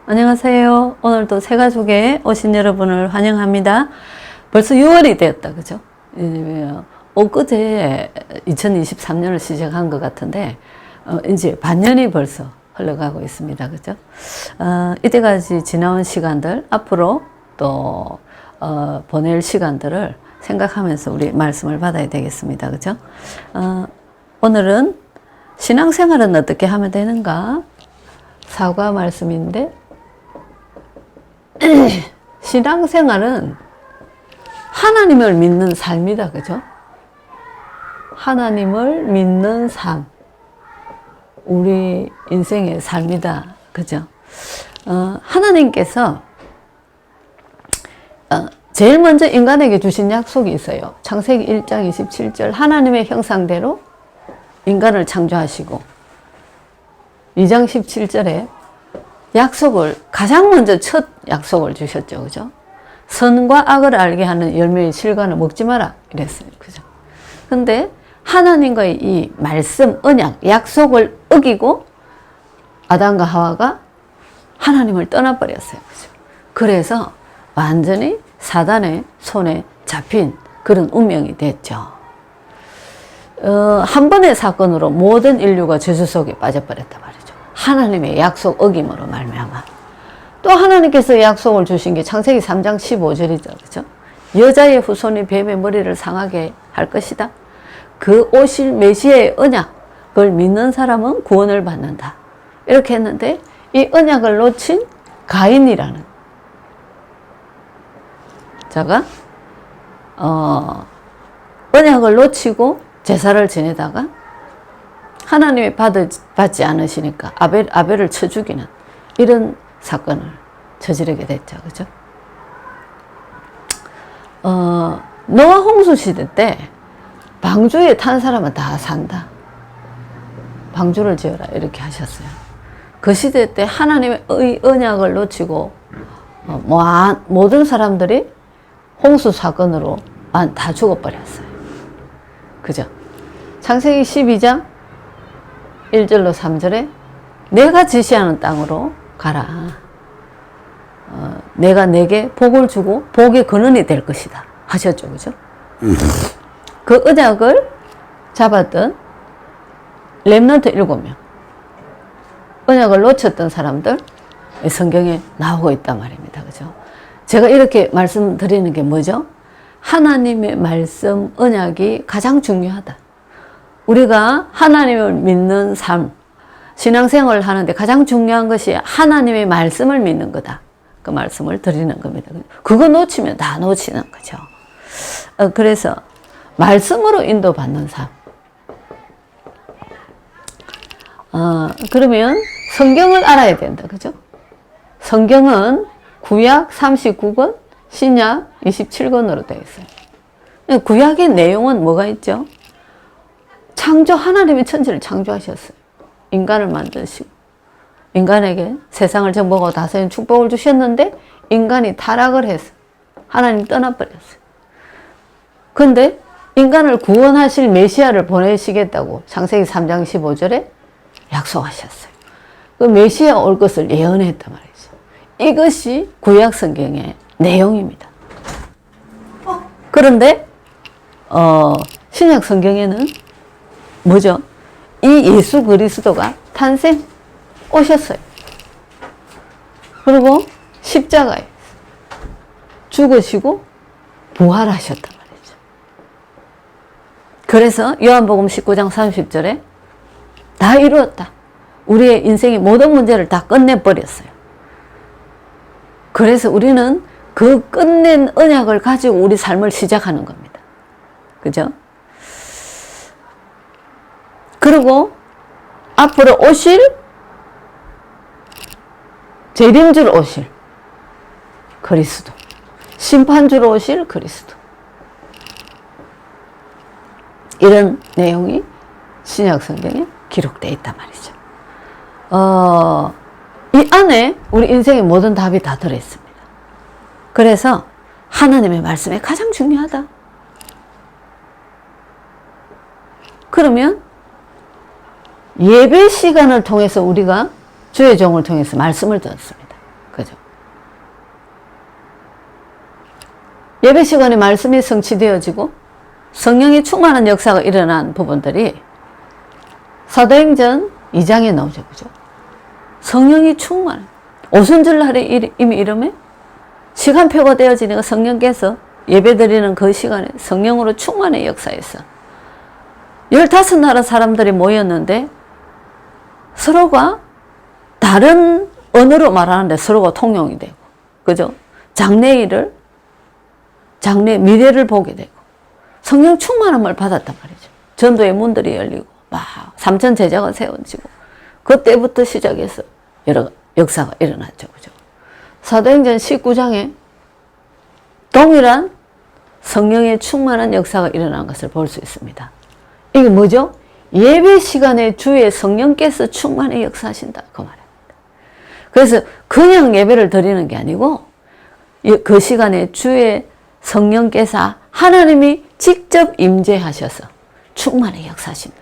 안녕하세요. 오늘도 새가족에 오신 여러분을 환영합니다. 벌써 6월이 되었다, 그죠? 엊그제 2023년을 시작한 것 같은데, 이제 반년이 벌써 흘러가고 있습니다, 그죠? 이때까지 지나온 시간들, 앞으로 또, 보낼 시간들을 생각하면서 우리 말씀을 받아야 되겠습니다, 그죠? 오늘은 신앙생활은 어떻게 하면 되는가? 사과 말씀인데, 신앙생활은 하나님을 믿는 삶이다, 그죠? 하나님을 믿는 삶, 우리 인생의 삶이다, 그죠? 하나님께서 제일 먼저 인간에게 주신 약속이 있어요. 창세기 1장 27절 하나님의 형상대로 인간을 창조하시고, 2장 17절에 약속을, 가장 먼저 첫 약속을 주셨죠, 그죠? 선과 악을 알게 하는 열매의 실과는 먹지 마라, 이랬어요, 그죠? 근데 하나님과의 이 말씀, 언약, 약속을 어기고 아담과 하와가 하나님을 떠나버렸어요, 그죠? 그래서 완전히 사단의 손에 잡힌 그런 운명이 됐죠. 한 번의 사건으로 모든 인류가 저주 속에 빠져버렸단 말이죠. 하나님의 약속 어김으로 말미암아. 또 하나님께서 약속을 주신 게 창세기 3장 15절이죠. 그죠? 여자의 후손이 뱀의 머리를 상하게 할 것이다. 그 오실 메시아의 언약, 그걸 믿는 사람은 구원을 받는다. 이렇게 했는데 이 언약을 놓친 가인이라는 자가 언약을 놓치고 제사를 지내다가 하나님이 받지 않으시니까 아벨을 쳐 죽이는 이런 사건을 저지르게 됐죠, 그죠? 노아 홍수 시대 때 방주에 탄 사람은 다 산다. 방주를 지어라 이렇게 하셨어요. 그 시대 때 하나님의 언약을 놓치고 모든 사람들이 홍수 사건으로 다 죽어버렸어요. 그죠? 창세기 12장 1절로 3절에 내가 지시하는 땅으로 가라. 내가 내게 복을 주고 복의 근원이 될 것이다. 하셨죠. 그죠? 그 언약을 잡았던 렘넌트 7명. 언약을 놓쳤던 사람들 성경에 나오고 있단 말입니다. 그죠? 제가 이렇게 말씀드리는 게 뭐죠? 하나님의 말씀, 언약이 가장 중요하다. 우리가 하나님을 믿는 삶, 신앙생활을 하는데 가장 중요한 것이 하나님의 말씀을 믿는 거다. 그 말씀을 드리는 겁니다. 그거 놓치면 다 놓치는 거죠. 그래서 말씀으로 인도받는 삶. 그러면 성경을 알아야 된다. 그죠? 성경은 구약 39권, 신약 27권으로 되어 있어요. 구약의 내용은 뭐가 있죠? 하나님이 천지를 창조하셨어요. 인간을 만드시고 인간에게 세상을 정복하고 다스리는 축복을 주셨는데 인간이 타락을 해서 하나님 떠나버렸어요. 그런데 인간을 구원하실 메시아를 보내시겠다고 창세기 3장 15절에 약속하셨어요. 그 메시아 올 것을 예언했단 말이죠. 이것이 구약 성경의 내용입니다. 그런데 신약 성경에는 뭐죠? 이 예수 그리스도가 오셨어요. 그리고 십자가에 죽으시고 부활하셨단 말이죠. 그래서 요한복음 19장 30절에 다 이루었다. 우리의 인생의 모든 문제를 다 끝내버렸어요. 그래서 우리는 그 끝낸 언약을 가지고 우리 삶을 시작하는 겁니다. 그죠? 그리고 앞으로 오실 재림주로 오실 그리스도, 심판주로 오실 그리스도, 이런 내용이 신약 성경에 기록되어 있단 말이죠. 이 안에 우리 인생의 모든 답이 다 들어있습니다. 그래서 하나님의 말씀이 가장 중요하다. 그러면 예배 시간을 통해서 우리가 주의 종을 통해서 말씀을 듣습니다. 예배 시간에 말씀이 성취되어지고 성령이 충만한 역사가 일어난 부분들이 사도행전 2장에 나오죠. 그죠? 성령이 충만. 오순절 날에 이미 이러면 시간표가 되어지니까 성령께서 예배드리는 그 시간에 성령으로 충만의 역사에서 15나라 사람들이 모였는데 서로가 다른 언어로 말하는데 서로가 통용이 되고, 그죠? 장래 미래를 보게 되고 성령 충만함을 받았단 말이죠. 전도의 문들이 열리고 막 3천 제자가 세워지고 그때부터 시작해서 여러 역사가 일어났죠. 그죠? 사도행전 19장에 동일한 성령의 충만한 역사가 일어난 것을 볼 수 있습니다. 이게 뭐죠? 예배 시간에 주의 성령께서 충만히 역사하신다. 그 말입니다. 그래서 그냥 예배를 드리는 게 아니고 그 시간에 주의 성령께서 하나님이 직접 임재하셔서 충만히 역사하신다.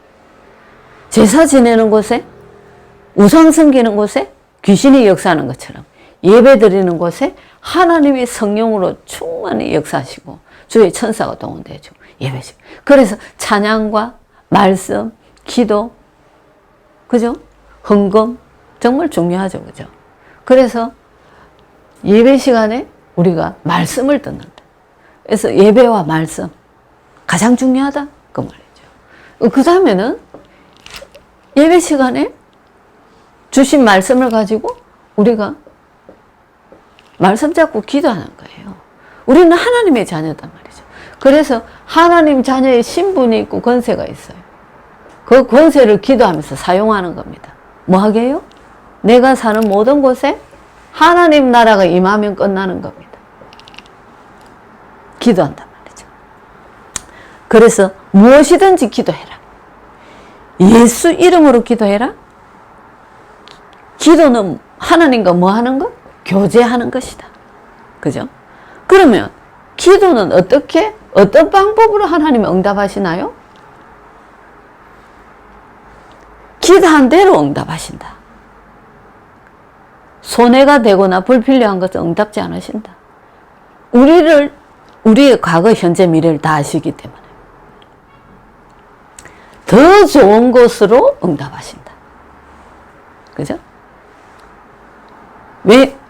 제사 지내는 곳에, 우상 섬기는 곳에 귀신이 역사하는 것처럼 예배 드리는 곳에 하나님이 성령으로 충만히 역사하시고 주의 천사가 동원되죠. 예배식. 그래서 찬양과 말씀, 기도, 그죠? 헌금 정말 중요하죠. 그죠? 그래서 예배 시간에 우리가 말씀을 듣는다. 그래서 예배와 말씀 가장 중요하다. 그 말이죠. 그 다음에는 예배 시간에 주신 말씀을 가지고 우리가 말씀 잡고 기도하는 거예요. 우리는 하나님의 자녀단 말이죠. 그래서 하나님 자녀의 신분이 있고 권세가 있어요. 그 권세를 기도하면서 사용하는 겁니다. 뭐 하게요? 내가 사는 모든 곳에 하나님 나라가 임하면 끝나는 겁니다. 기도한단 말이죠. 그래서 무엇이든지 기도해라. 예수 이름으로 기도해라. 기도는 하나님과 뭐 하는 것? 교제하는 것이다. 그죠? 그러면 기도는 어떤 방법으로 하나님이 응답하시나요? 기도한 대로 응답하신다. 손해가 되거나 불필요한 것은 응답지 않으신다. 우리의 과거, 현재, 미래를 다 아시기 때문에 더 좋은 것으로 응답하신다. 그죠?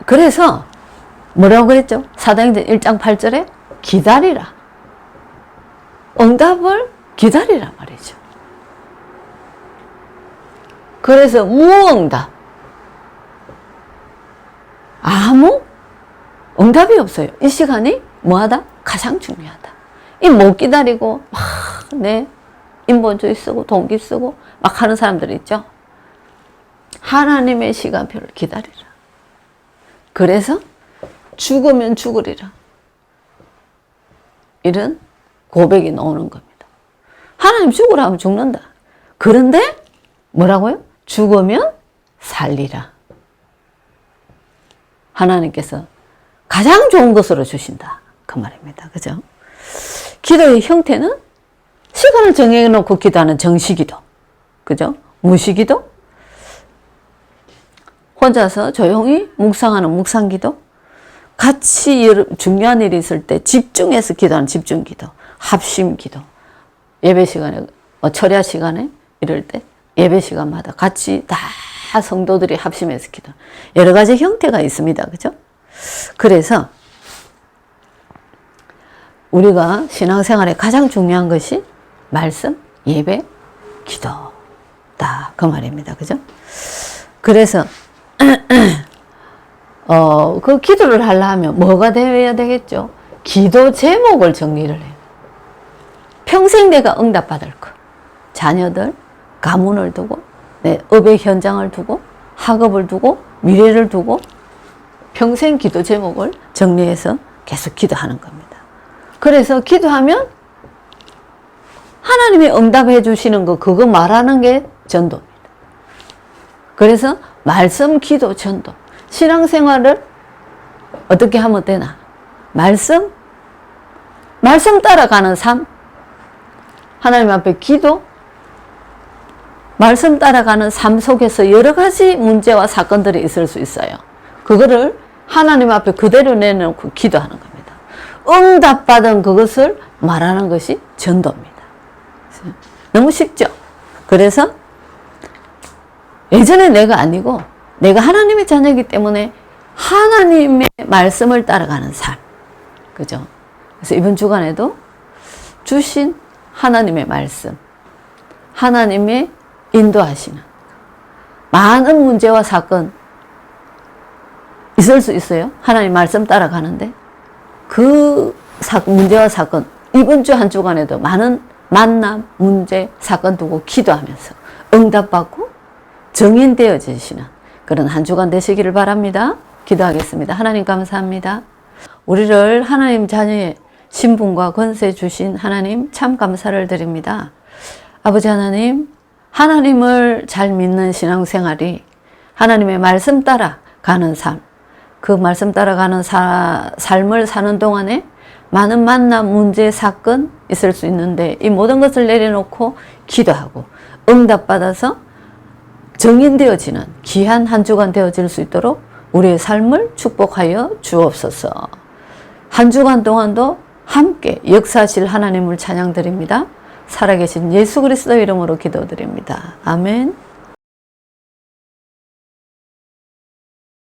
그래서 뭐라고 그랬죠? 사도행전 1장 8절에 기다리라. 응답을 기다리라 말이죠. 그래서 무응답. 아무 응답이 없어요. 이 시간이 뭐하다? 가장 중요하다. 이 못 기다리고 막 인본주의 쓰고 동기 쓰고 막 하는 사람들 있죠. 하나님의 시간표를 기다리라. 그래서 죽으면 죽으리라. 이런 고백이 나오는 겁니다. 하나님 죽으라 하면 죽는다. 그런데 뭐라고요? 죽으면 살리라. 하나님께서 가장 좋은 것으로 주신다. 그 말입니다. 그죠? 기도의 형태는 시간을 정해놓고 기도하는 정시기도. 그죠? 무시기도. 혼자서 조용히 묵상하는 묵상기도. 같이 중요한 일이 있을 때 집중해서 기도하는 집중기도. 합심기도. 예배 시간에, 철야 시간에 이럴 때 예배 시간마다 같이 다 성도들이 합심해서 기도. 여러 가지 형태가 있습니다. 그죠? 그래서 우리가 신앙생활에 가장 중요한 것이 말씀, 예배, 기도다. 그 말입니다. 그죠? 그래서 그 기도를 하려면 뭐가 되어야 되겠죠? 기도 제목을 정리를 해요. 평생 내가 응답받을 것. 자녀들, 가문을 두고, 내 업의 현장을 두고, 학업을 두고, 미래를 두고, 평생 기도 제목을 정리해서 계속 기도하는 겁니다. 그래서 기도하면 하나님이 응답해 주시는 거, 그거 말하는 게 전도입니다. 그래서 말씀, 기도, 전도. 신앙생활을 어떻게 하면 되나? 말씀 따라가는 삶. 하나님 앞에 기도, 말씀 따라가는 삶 속에서 여러 가지 문제와 사건들이 있을 수 있어요. 그거를 하나님 앞에 그대로 내놓고 기도하는 겁니다. 응답받은 그것을 말하는 것이 전도입니다. 너무 쉽죠? 그래서 예전에 내가 아니고 내가 하나님의 자녀이기 때문에 하나님의 말씀을 따라가는 삶. 그죠? 그래서 이번 주간에도 주신 하나님의 말씀, 하나님의 인도하시는 많은 문제와 사건 있을 수 있어요. 하나님 말씀 따라가는데 그 문제와 사건 이번 주 한 주간에도 많은 만남, 문제, 사건 두고 기도하면서 응답받고 정인되어지시는 그런 한 주간 되시기를 바랍니다. 기도하겠습니다. 하나님 감사합니다. 우리를 하나님 자녀의 신분과 권세 주신 하나님 참 감사를 드립니다. 아버지 하나님, 하나님을 잘 믿는 신앙생활이 하나님의 말씀 따라 가는 삶, 그 말씀 따라가는 삶을 사는 동안에 많은 만남, 문제, 사건 있을 수 있는데 이 모든 것을 내려놓고 기도하고 응답받아서 정인되어지는 귀한 한 주간 되어질 수 있도록 우리의 삶을 축복하여 주옵소서. 한 주간 동안도 함께 역사하실 하나님을 찬양드립니다. 살아계신 예수 그리스도 이름으로 기도드립니다. 아멘.